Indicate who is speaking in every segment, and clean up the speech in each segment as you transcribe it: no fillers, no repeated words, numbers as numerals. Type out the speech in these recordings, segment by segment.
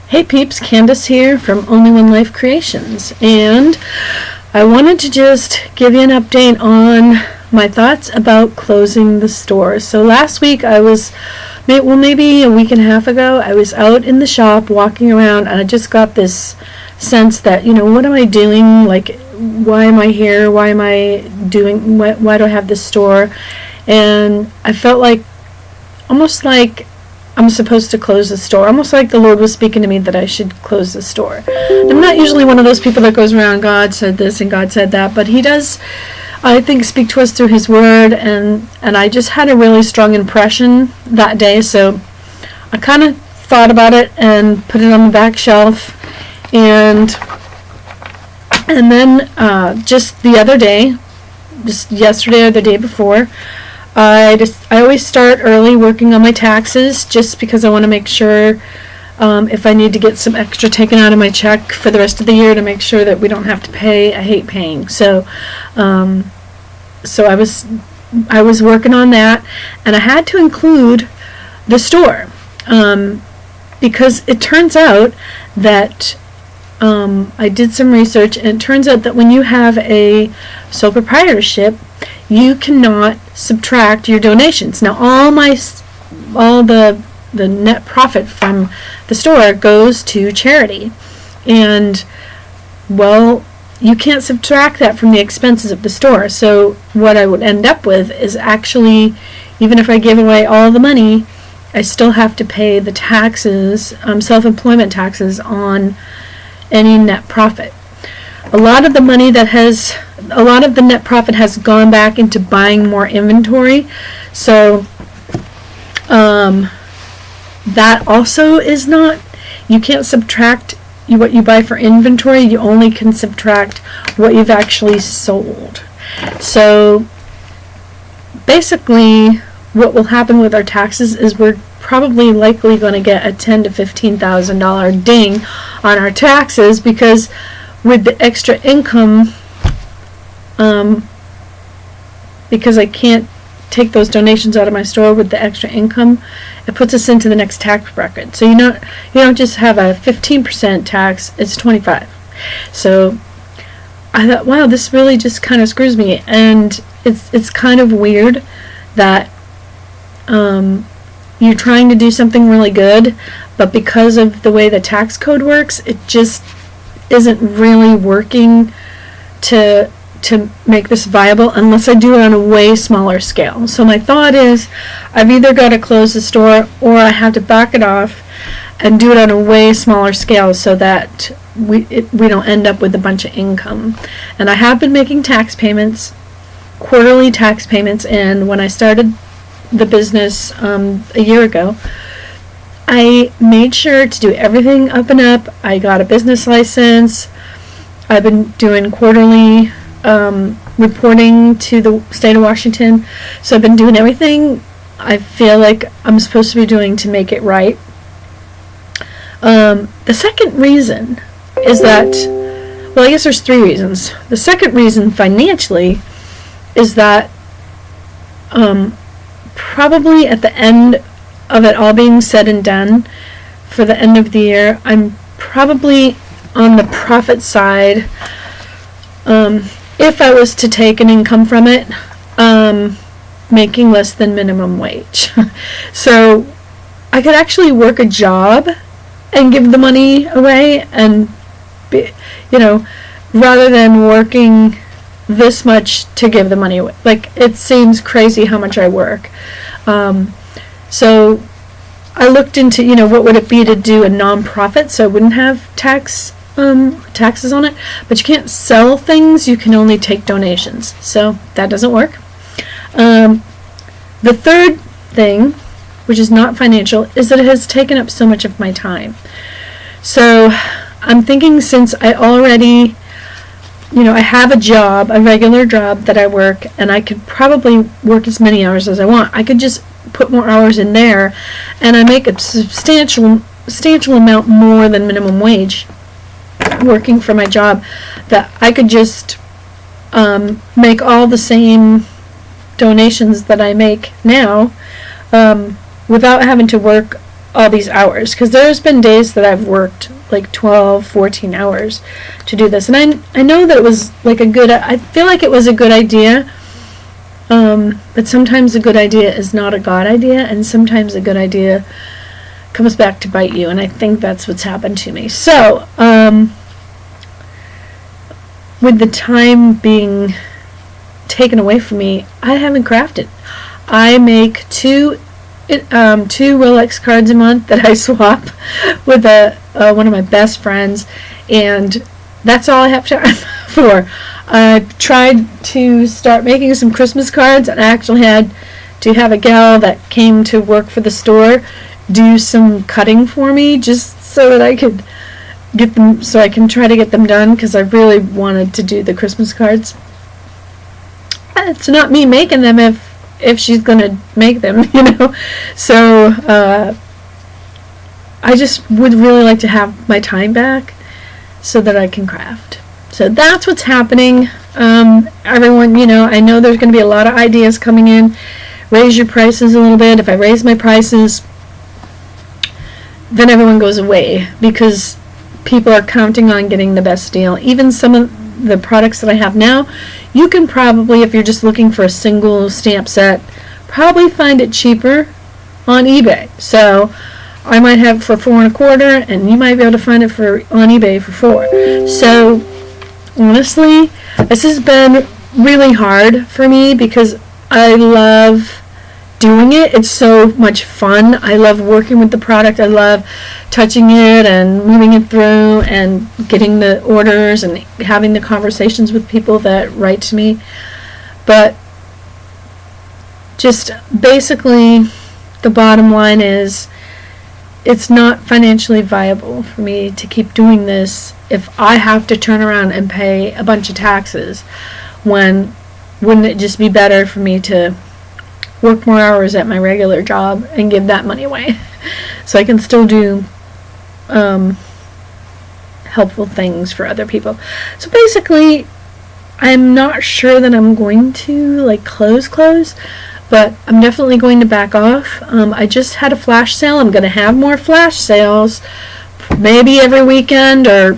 Speaker 1: Hey peeps, Candace here from Only One Life Creations, and I wanted to just give you an update on my thoughts about closing the store. So last week maybe a week and a half ago, I was out in the shop walking around, and I just got this sense that, what am I doing? Like, why am I here? Why do I have this store? And I felt almost like I'm supposed to close the store, almost like the Lord was speaking to me that I should close the store. I'm not usually one of those people that goes around, God said this and God said that, but He does, I think, speak to us through His Word, and I just had a really strong impression that day, so I kind of thought about it and put it on the back shelf, and then just the other day, just yesterday or the day before, I always start early working on my taxes, just because I want to make sure if I need to get some extra taken out of my check for the rest of the year to make sure that we don't have to pay. I hate paying. So I was working on that, and I had to include the store because it turns out that I did some research, and it turns out that when you have a sole proprietorship, you cannot subtract your donations. Now, all the net profit from the store goes to charity, and you can't subtract that from the expenses of the store. So what I would end up with is actually, even if I give away all the money, I still have to pay the taxes, self-employment taxes on any net profit. A lot of the net profit has gone back into buying more inventory. So that also is not, you can't subtract what you buy for inventory. You only can subtract what you've actually sold. So basically what will happen with our taxes is we're probably likely going to get a $10,000 to $15,000 ding on our taxes, because with the extra income, because I can't take those donations out of my store with the extra income, it puts us into the next tax bracket. So you don't just have a 15% tax, it's 25%. So I thought, wow, this really just kind of screws me, and it's kind of weird that you're trying to do something really good, but because of the way the tax code works, it just isn't really working to make this viable unless I do it on a way smaller scale. So my thought is, I've either got to close the store, or I have to back it off and do it on a way smaller scale so that we don't end up with a bunch of income. And I have been making tax payments, quarterly tax payments, and when I started the business a year ago, I made sure to do everything up and up. I got a business license. I've been doing quarterly reporting to the state of Washington. So I've been doing everything I feel like I'm supposed to be doing to make it right. The second reason is that, I guess there's three reasons. The second reason, financially, is that probably at the end of it all being said and done, for the end of the year, I'm probably on the profit side, if I was to take an income from it, making less than minimum wage. So I could actually work a job and give the money away, and rather than working this much to give the money away. Like, it seems crazy how much I work. So I looked into, what would it be to do a non-profit, so I wouldn't have taxes on it. But you can't sell things, you can only take donations. So that doesn't work. The third thing, which is not financial, is that it has taken up so much of my time. So I'm thinking, since I already, I have a job, a regular job that I work, and I could probably work as many hours as I want. I could just put more hours in there, and I make a substantial amount more than minimum wage working for my job, that I could just make all the same donations that I make now without having to work all these hours, because there's been days that I've worked like 12, 14 hours to do this. And I know that it was like I feel like it was a good idea, but sometimes a good idea is not a God idea, and sometimes a good idea comes back to bite you, and I think that's what's happened to me. So, with the time being taken away from me, I haven't crafted. I make two Rolex cards a month that I swap with one of my best friends, and that's all I have time for. I tried to start making some Christmas cards, and I actually had to have a gal that came to work for the store do some cutting for me, just so that I could get them, so I can try to get them done, because I really wanted to do the Christmas cards. It's not me making them if she's gonna make them, So I just would really like to have my time back so that I can craft. So that's what's happening. Everyone, I know there's going to be a lot of ideas coming in. Raise your prices a little bit. If I raise my prices, then everyone goes away, because people are counting on getting the best deal. Even some of the products that I have now, you can probably, if you're just looking for a single stamp set, probably find it cheaper on eBay. So I might have it for $4.25, and you might be able to find it on eBay for $4. So honestly, this has been really hard for me, because I love doing it. It's so much fun. I love working with the product. I love touching it and moving it through and getting the orders and having the conversations with people that write to me. But just basically, the bottom line is, it's not financially viable for me to keep doing this if I have to turn around and pay a bunch of taxes. Wouldn't it just be better for me to work more hours at my regular job and give that money away, so I can still do helpful things for other people? So basically, I'm not sure that I'm going to close, but I'm definitely going to back off. I just had a flash sale. I'm going to have more flash sales, maybe every weekend or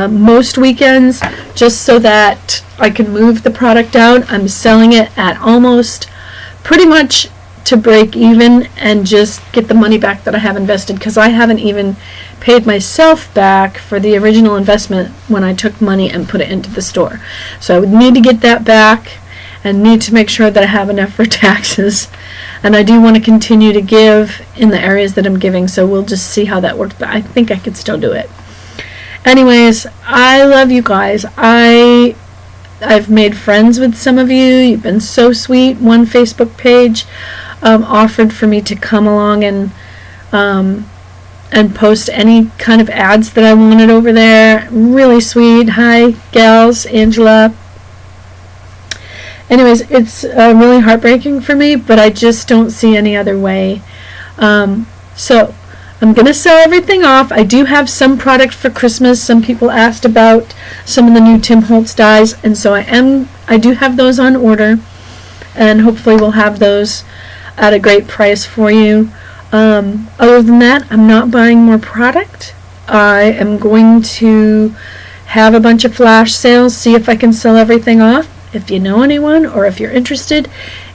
Speaker 1: most weekends, just so that I can move the product out. I'm selling it at almost pretty much to break even and just get the money back that I have invested, because I haven't even paid myself back for the original investment when I took money and put it into the store. So I would need to get that back and need to make sure that I have enough for taxes. And I do want to continue to give in the areas that I'm giving, so we'll just see how that works, but I think I can still do it. Anyways, I love you guys. I've made friends with some of you. You've been so sweet. One Facebook page offered for me to come along and post any kind of ads that I wanted over there. Really sweet. Hi, gals. Angela. Anyways, it's really heartbreaking for me, but I just don't see any other way. So I'm going to sell everything off. I do have some product for Christmas. Some people asked about some of the new Tim Holtz dies, and so I do have those on order, and hopefully we'll have those at a great price for you. Other than that, I'm not buying more product. I am going to have a bunch of flash sales, see if I can sell everything off. If you know anyone, or if you're interested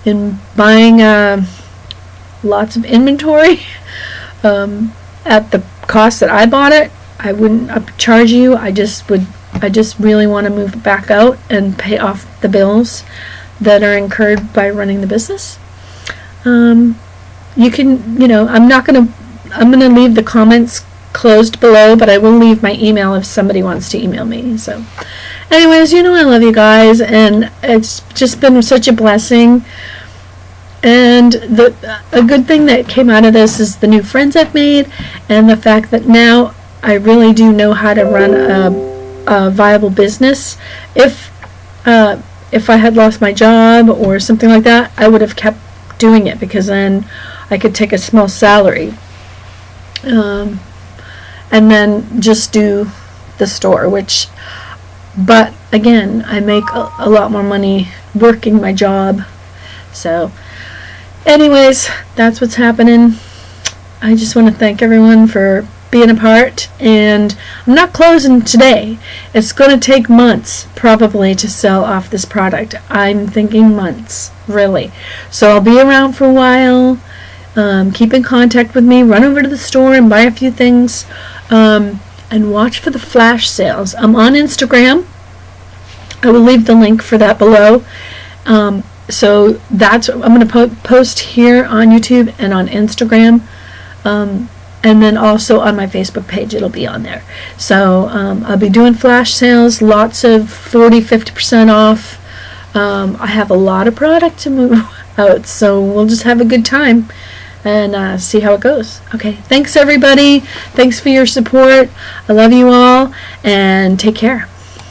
Speaker 1: in buying lots of inventory at the cost that I bought it, I wouldn't charge you. I just really want to move it back out and pay off the bills that are incurred by running the business. You can, I'm going to leave the comments closed below, but I will leave my email if somebody wants to email me. So anyways, I love you guys, and it's just been such a blessing. And a good thing that came out of this is the new friends I've made, and the fact that now I really do know how to run a viable business. If I had lost my job or something like that, I would have kept doing it, because then I could take a small salary and then just do the store, but again, I make a lot more money working my job. So anyways, that's what's happening. I just want to thank everyone for being a part, and I'm not closing today. It's going to take months probably to sell off this product. I'm thinking months, really. So I'll be around for a while. Keep in contact with me. Run over to the store and buy a few things, and watch for the flash sales. I'm on Instagram. I will leave the link for that below. So that's I'm going to post here on YouTube and on Instagram. And then also on my Facebook page, it'll be on there. So I'll be doing flash sales, lots of 40-50% off. I have a lot of product to move out, so we'll just have a good time and see how it goes. Okay, thanks everybody. Thanks for your support. I love you all, and take care.